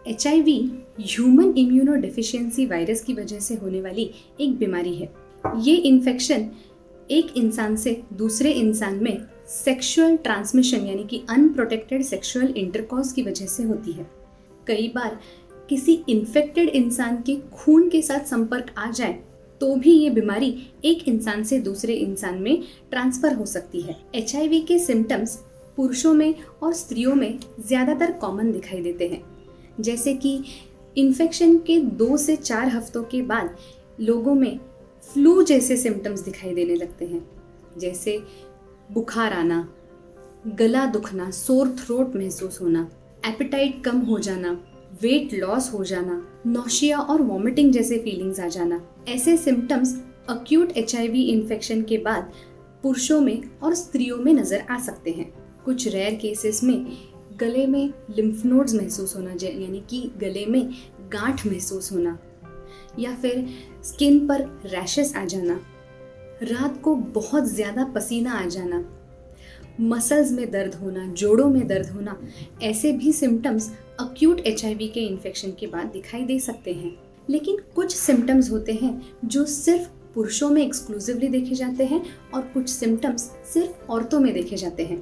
HIV human immuno deficiency virus की वजह से होने वाली एक बीमारी है। ये इन्फेक्शन एक इंसान से दूसरे इंसान में सेक्सुअल ट्रांसमिशन यानी कि अनप्रोटेक्टेड सेक्सुअल इंटरकॉर्स की वजह से होती है। कई बार किसी इन्फेक्टेड इंसान के खून के साथ संपर्क आ जाए तो भी ये बीमारी एक इंसान से दूसरे इंसान में ट्रांसफर हो सकती है। HIV के सिम्टम्स पुरुषों में और स्त्रियों में ज़्यादातर कॉमन दिखाई देते हैं, जैसे कि इन्फेक्शन के 2 से 4 हफ्तों के बाद लोगों में फ्लू जैसे सिम्टम्स दिखाई देने लगते हैं, जैसे बुखार आना, गला दुखना, सोर थ्रोट महसूस होना, एपेटाइट कम हो जाना, वेट लॉस हो जाना, नौशिया और वॉमिटिंग जैसे फीलिंग्स आ जाना। ऐसे सिम्टम्स अक्यूट HIV इन्फेक्शन के बाद पुरुषों में और स्त्रियों में नजर आ सकते हैं। कुछ रेयर केसेस में गले में लिम्फ नोड्स महसूस होना, यानी कि गले में गांठ महसूस होना, या फिर स्किन पर रैशेस आ जाना, रात को बहुत ज़्यादा पसीना आ जाना, मसल्स में दर्द होना, जोड़ों में दर्द होना, ऐसे भी सिम्टम्स अक्यूट HIV के इन्फेक्शन के बाद दिखाई दे सकते हैं। लेकिन कुछ सिम्टम्स होते हैं जो सिर्फ पुरुषों में एक्सक्लूसिवली देखे जाते हैं और कुछ सिम्टम्स सिर्फ औरतों में देखे जाते हैं।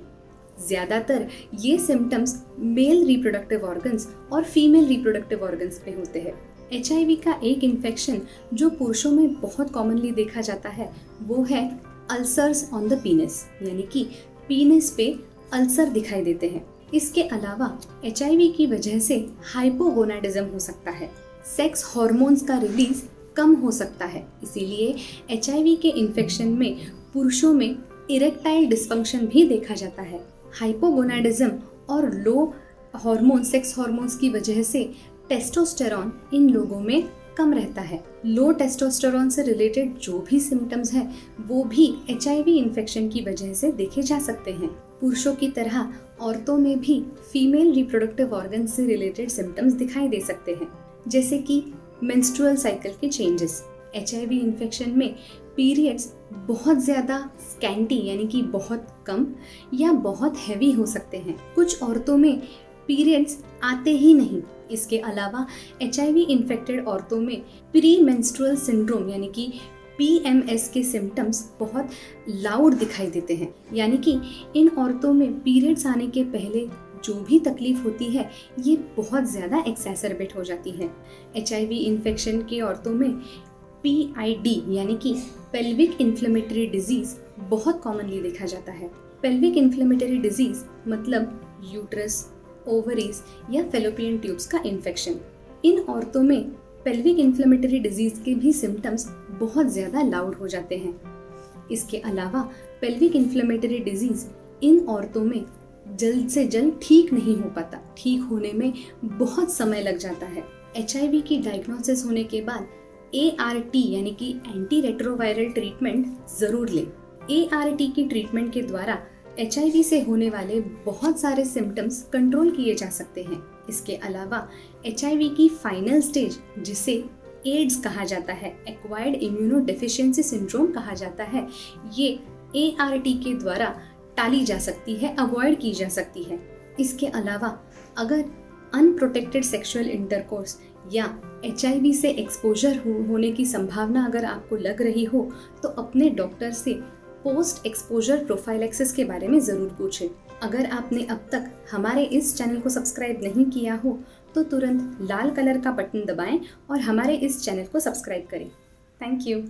ज़्यादातर ये सिम्टम्स मेल रिप्रोडक्टिव ऑर्गन्स और फीमेल रिप्रोडक्टिव ऑर्गन्स पे होते हैं। HIV का एक इन्फेक्शन जो पुरुषों में बहुत कॉमनली देखा जाता है वो है अल्सर्स ऑन द पीनिस, यानी कि पीनिस पे अल्सर दिखाई देते हैं। इसके अलावा HIV की वजह से हाइपोगोनाडिज्म हो सकता है, सेक्स हार्मोन्स का रिलीज कम हो सकता है। इसीलिए HIV के इन्फेक्शन में पुरुषों में इरेक्टाइल डिस्फंक्शन भी देखा जाता है। हाइपोगोनाडिज्म और लो हार्मोन, सेक्स हार्मोन्स की वजह से टेस्टोस्टेरॉन इन लोगों में कम रहता है। लो टेस्टोस्टेरॉन से रिलेटेड जो भी सिम्टम्स हैं वो भी HIV इन्फेक्शन की वजह से देखे जा सकते हैं। पुरुषों की तरह औरतों में भी फीमेल रिप्रोडक्टिव ऑर्गन से रिलेटेड सिम्टम्स दिखाई दे सकते हैं, जैसे कि मेंस्ट्रुअल साइकिल के चेंजेस। HIV इन्फेक्शन में पीरियड्स बहुत ज़्यादा स्कैंटी यानी कि बहुत कम या बहुत हैवी हो सकते हैं। कुछ औरतों में पीरियड्स आते ही नहीं। इसके अलावा HIV इन्फेक्टेड औरतों में प्री मेंस्ट्रुअल सिंड्रोम यानी कि PMS के सिम्टम्स बहुत लाउड दिखाई देते हैं, यानी कि इन औरतों में पीरियड्स आने के पहले जो भी तकलीफ होती है ये बहुत ज़्यादा एक्सेसरबेट हो जाती है। HIV इन्फेक्शन के औरतों में PID यानी कि पेल्विक इन्फ्लेमेटरी डिजीज़ बहुत कॉमनली देखा जाता है। पेल्विक इन्फ्लेमेटरी डिजीज़ मतलब यूट्रस, ओवरीज या फेलोपियन ट्यूब्स का इन्फेक्शन। इन औरतों में पेल्विक इन्फ्लेमेटरी डिजीज़ के भी सिम्टम्स बहुत ज़्यादा लाउड हो जाते हैं। इसके अलावा पेल्विक इन्फ्लेमेटरी डिजीज़ इन औरतों में जल्द से जल्द ठीक नहीं हो पाता, ठीक होने में बहुत समय लग जाता है। HIV की डायग्नोसिस होने के बाद ART यानी कि एंटी रेट्रोवायरल ट्रीटमेंट ज़रूर लें। ART की ट्रीटमेंट के द्वारा HIV से होने वाले बहुत सारे सिम्टम्स कंट्रोल किए जा सकते हैं। इसके अलावा HIV की फाइनल स्टेज, जिसे एड्स कहा जाता है, एक्वायर्ड इम्यूनो डेफिशिएंसी सिंड्रोम कहा जाता है, ये ART के द्वारा टाली जा सकती है, अवॉइड की जा सकती है। इसके अलावा अगर अनप्रोटेक्टेड सेक्सुअल इंटरकोर्स या HIV से एक्सपोजर होने की संभावना अगर आपको लग रही हो तो अपने डॉक्टर से पोस्ट एक्सपोजर प्रोफाइलैक्सिस के बारे में ज़रूर पूछें। अगर आपने अब तक हमारे इस चैनल को सब्सक्राइब नहीं किया हो तो तुरंत लाल कलर का बटन दबाएं और हमारे इस चैनल को सब्सक्राइब करें। Thank you.